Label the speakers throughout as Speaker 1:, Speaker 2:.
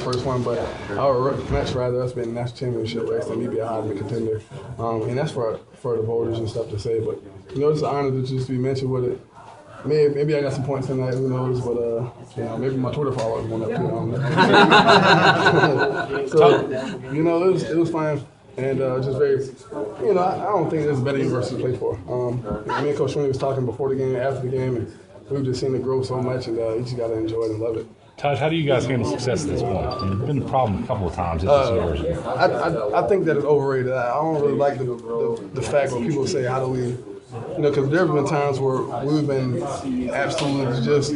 Speaker 1: first one, but our match rather us being a national championship race than me be a Heisman contender. And that's for the voters and stuff to say. But, it's an honor to just be mentioned with it. Maybe I got some points tonight, who knows, but maybe my Twitter followers went up too. So, it was fine. And just very, I don't think there's a better university to play for. Me and Coach Sweeney was talking before the game, after the game, and we've just seen it grow so much, and you just got to enjoy it and love it.
Speaker 2: Tajh, how do you guys handle success at this point? It's been a problem a couple of times this year.
Speaker 1: I think that it's overrated. I don't really like the fact when people say, how do we, because there have been times where we've been absolutely just,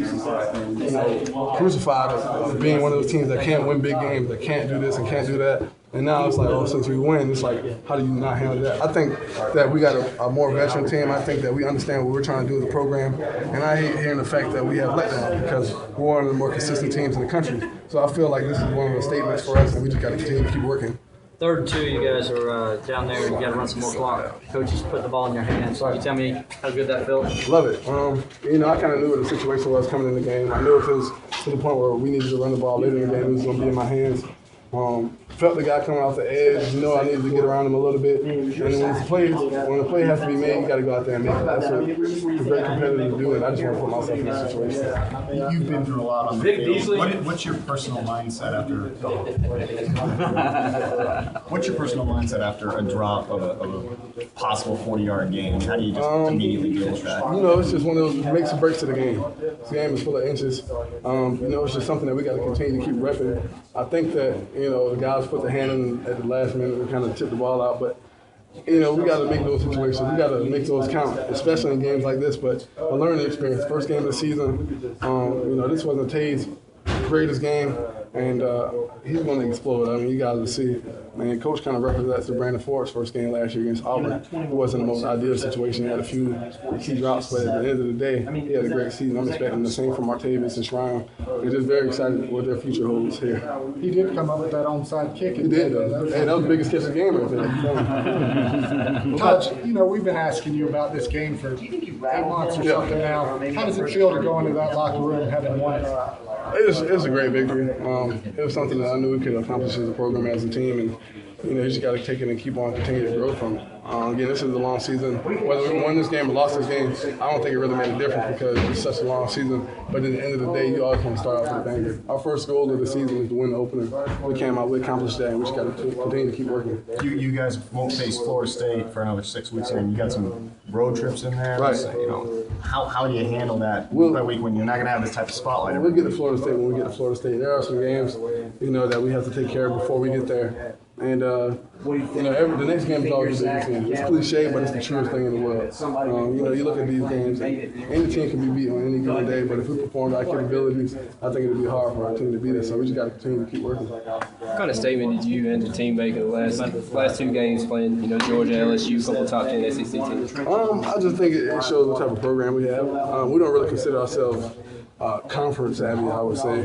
Speaker 1: crucified of being one of those teams that can't win big games, that can't do this and can't do that. And now it's like, since we win, it's like, how do you not handle that? I think that we got a more veteran team. I think that we understand what we're trying to do with the program. And I hate hearing the fact that we have letdown because we're one of the more consistent teams in the country. So I feel like this is one of the statements for us, and we just got to continue to keep working.
Speaker 3: 3rd and 2, you guys are down there and you got to run some more clock. Coaches put the ball in your hands. Can you tell me how good that felt?
Speaker 1: Love it. I kind of knew what the situation was coming in the game. I knew if it was to the point where we needed to run the ball later in the game, it was going to be in my hands. Felt the guy coming off the edge. I needed to get around him a little bit. And when the play has to be made, you got to go out there and make it. That's what it's very competitive to do, and I just want to put myself in that situation.
Speaker 4: You've been through a lot on the field. What's your personal mindset after? What's your personal mindset after a drop of a possible 40-yard game? How do you just immediately deal with that?
Speaker 1: It's just one of those makes and breaks to the game. This game is full of inches. It's just something that we got to continue to keep repping. I think that the guys put the hand in at the last minute and kind of tipped the ball out, but we got to make those situations. We got to make those count, especially in games like this. But a learning experience. First game of the season. This wasn't Tajh's greatest game, and he's going to explode. I mean, you guys will see it. Man, Coach kind of represents the Brandon Ford's first game last year against Auburn. It wasn't the most ideal situation. He had a few key drops, but at the end of the day, he had a great season. I'm expecting the same from Martavis and Shrine. We're just very excited what their future holds here.
Speaker 5: He did come up with that onside kick.
Speaker 1: He did. Hey, that was the biggest catch of the game right there.
Speaker 5: Tajh, we've been asking you about this game for 8 months or something now. How does it feel to go into that locker room having won it?
Speaker 1: It was a great victory. It was something that I knew we could accomplish as a program, as a team, and you just got to take it and keep on continuing to grow from it. Again, this is a long season. Whether we won this game or lost this game, I don't think it really made a difference because it's such a long season. But at the end of the day, you always want to start off with a banger. Our first goal of the season is to win the opener. We came out, we accomplished that, and we just got to continue to keep working.
Speaker 4: You guys won't face Florida State for another 6 weeks, and you got some road trips in there.
Speaker 1: Right.
Speaker 4: How do you handle that week by week when you're not going to have this type of spotlight?
Speaker 1: We'll get to Florida State when we get to Florida State. There are some games, that we have to take care of before we get there. And, the next game is always the biggest game. It's cliche, but it's the truest thing in the world. You look at these games, any team can be beat on any given day, but if we perform to our capabilities, I think it would be hard for our team to beat us. So we just got to continue to keep working.
Speaker 6: What kind of statement did you and your team make in the last 2 games playing, Georgia, LSU, a couple top 10 SEC teams?
Speaker 1: I just think it shows what type of program we have. We don't really consider ourselves conference savvy, I would say,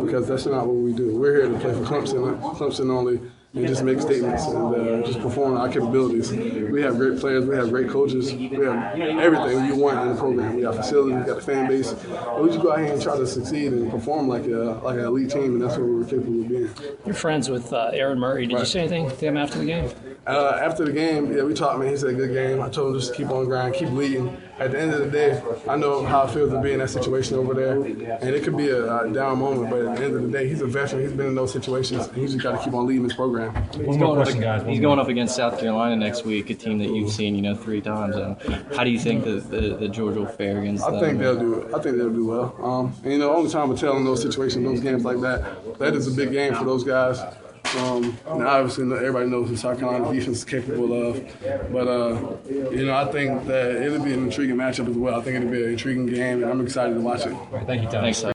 Speaker 1: because that's not what we do. We're here to play for Clemson only, and just make statements and just perform our capabilities. We have great players, we have great coaches, we have everything you want in the program. We got facilities, we got the fan base. And we just go out here and try to succeed and perform like an elite team, and that's what we're capable of being.
Speaker 7: You're friends with Aaron Murray. Did you say anything to him after the game?
Speaker 1: After the game, we talked, man. He said, good game. I told him just to keep on grinding, keep leading. At the end of the day, I know how it feels to be in that situation over there. And it could be a down moment, but at the end of the day, he's a veteran. He's been in those situations, and he's just got to keep on leading his program.
Speaker 6: One more question, guys. He's going up against South Carolina next week, a team that you've seen, 3 times. How do you think the Georgia will fare against them?
Speaker 1: I think they'll do well. And, only time will tell in those situations, those games like that. That is a big game for those guys. And obviously, everybody knows what South Carolina defense is capable of. But, I think that it'll be an intriguing matchup as well. I think it'll be an intriguing game, and I'm excited to watch it.
Speaker 2: All right, thank you, Tajh.
Speaker 6: Thanks,